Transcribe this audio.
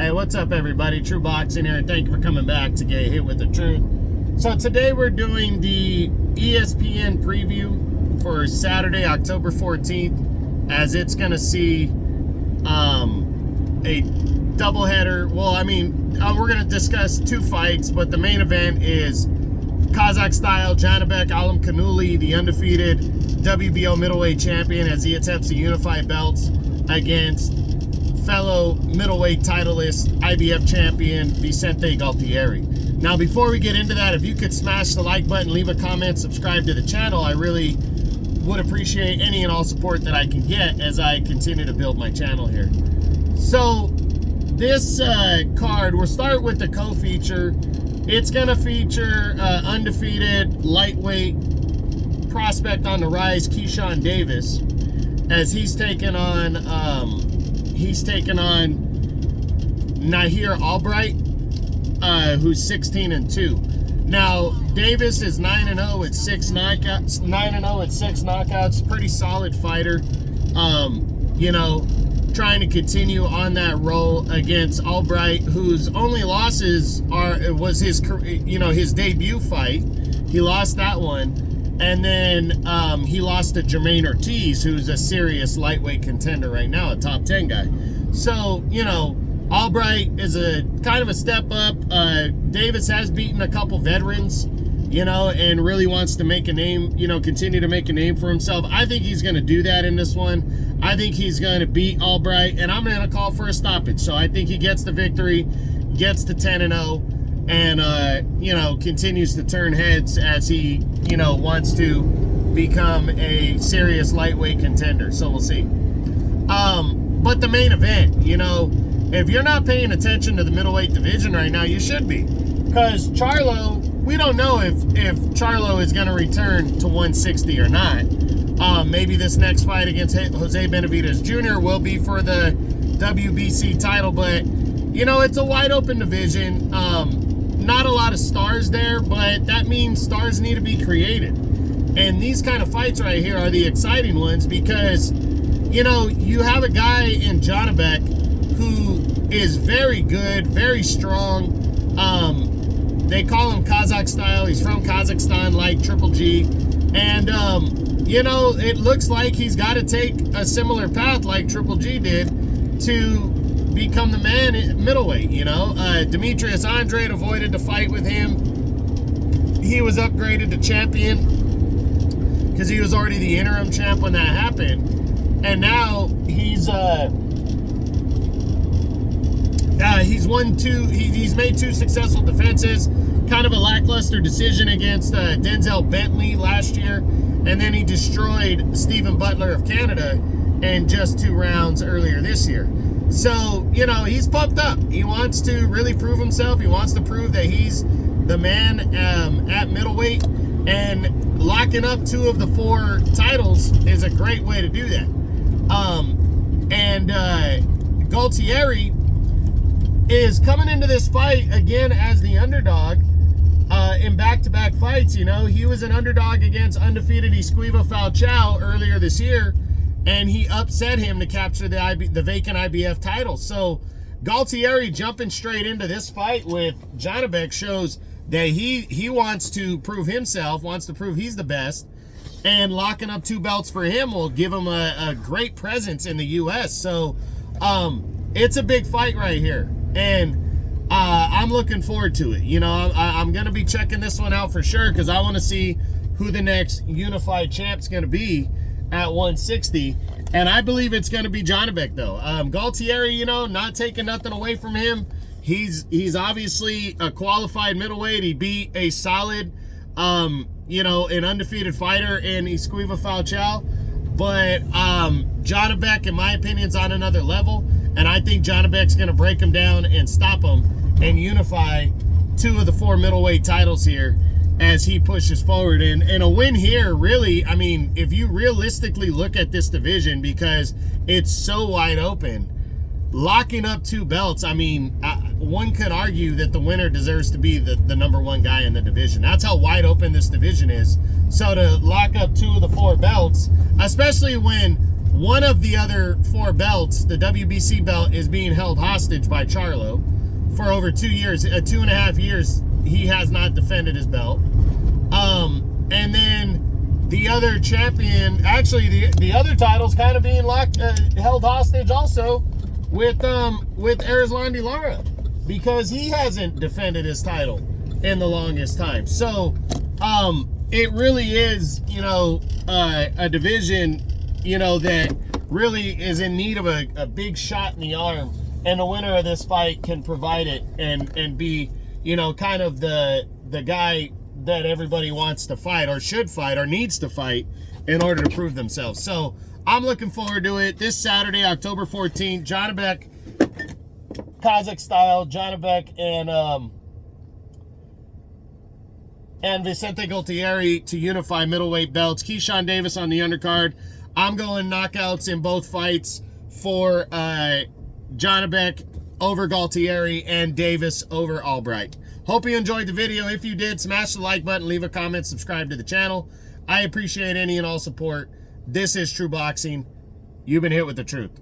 Hey, what's up, everybody? True Boxing here, and thank you for coming back to get hit with the truth. So today we're doing the ESPN preview for Saturday, October 14th, as it's going to see a doubleheader. Well, we're going to discuss two fights, but the main event is Kazakh style Janibek Alim Kanuli, the undefeated WBO middleweight champion, as he attempts to unify belts against fellow middleweight titleist IBF champion Vicente Gualtieri. Now, before we get into that, if you could smash the like button, leave a comment, subscribe to the channel, I really would appreciate any and all support that I can get as I continue to build my channel here. So this card, we'll start with the co-feature. It's gonna feature undefeated lightweight prospect on the rise, Keyshawn Davis, as he's taken on Nahir Albright, who's 16-2. Now, Davis is 9-0 with 6 knockouts. 9-0 with 6 knockouts. Pretty solid fighter. Trying to continue on that roll against Albright, whose only losses was his debut fight. He lost that one. And then he lost to Jermaine Ortiz, who's a serious lightweight contender right now, a top 10 guy. So, Albright is a kind of a step up. Davis has beaten a couple veterans, and really wants to make a name, continue to make a name for himself. I think he's going to do that in this one. I think he's going to beat Albright, and I'm going to call for a stoppage. So I think he gets the victory, gets to 10-0. And, continues to turn heads as he, wants to become a serious lightweight contender. So we'll see. But the main event, if you're not paying attention to the middleweight division right now, you should be. Because Charlo, we don't know if Charlo is going to return to 160 or not. Maybe this next fight against Jose Benavidez Jr. will be for the WBC title, but, it's a wide open division. Not a lot of stars there, but that means stars need to be created. And these kind of fights right here are the exciting ones because, you have a guy in Janibek who is very good, very strong. They call him Kazakh style. He's from Kazakhstan, like Triple G. And, it looks like he's got to take a similar path like Triple G did to become the man in middleweight. Demetrius Andrade avoided the fight with him. He was upgraded to champion because he was already the interim champ when that happened, and now he's made 2 successful defenses. Kind of a lackluster decision against Denzel Bentley last year, and then he destroyed Stephen Butler of Canada in just 2 rounds earlier this year. So, he's pumped up. He wants to really prove himself. He wants to prove that he's the man at middleweight. And locking up 2 of the 4 titles is a great way to do that. Gualtieri is coming into this fight, again, as the underdog in back-to-back fights. He was an underdog against undefeated Esquiva Falcao earlier this year, and he upset him to capture the vacant IBF title. So Gualtieri jumping straight into this fight with Janibek shows that he wants to prove himself, wants to prove he's the best, and locking up 2 belts for him will give him a great presence in the U.S. So it's a big fight right here, and I'm looking forward to it. I'm going to be checking this one out for sure because I want to see who the next unified champ's going to be at 160, and I believe it's going to be Janibek, though. Gualtieri, not taking nothing away from him. He's obviously a qualified middleweight. He beat a solid, an undefeated fighter in Esquiva Falcao. But Janibek, in my opinion, is on another level, and I think Janibek's going to break him down and stop him and unify 2 of the 4 middleweight titles here as he pushes forward. And a win here, really, if you realistically look at this division, because it's so wide open, locking up 2 belts, one could argue that the winner deserves to be the #1 guy in the division. That's how wide open this division is. So to lock up 2 of the 4 belts, especially when one of the other 4 belts, the WBC belt, is being held hostage by Charlo for over 2 years. 2.5 years, he has not defended his belt. And then the other champion, actually the other title's kind of being held hostage also with Erislandy Lara, because he hasn't defended his title in the longest time. So it really is, you know, a division, you know, that really is in need of a big shot in the arm, and the winner of this fight can provide it and be, you know, kind of the guy that everybody wants to fight, or should fight, or needs to fight in order to prove themselves. So I'm looking forward to it. This Saturday, October 14th, Janibek, Kazakh style, Janibek and Vicente Gualtieri to unify middleweight belts. Keyshawn Davis on the undercard. I'm going knockouts in both fights for Janibek over Gualtieri and Davis over Albright. Hope you enjoyed the video. If you did, smash the like button, leave a comment, subscribe to the channel. I appreciate any and all support. This is True Boxing. You've been hit with the truth.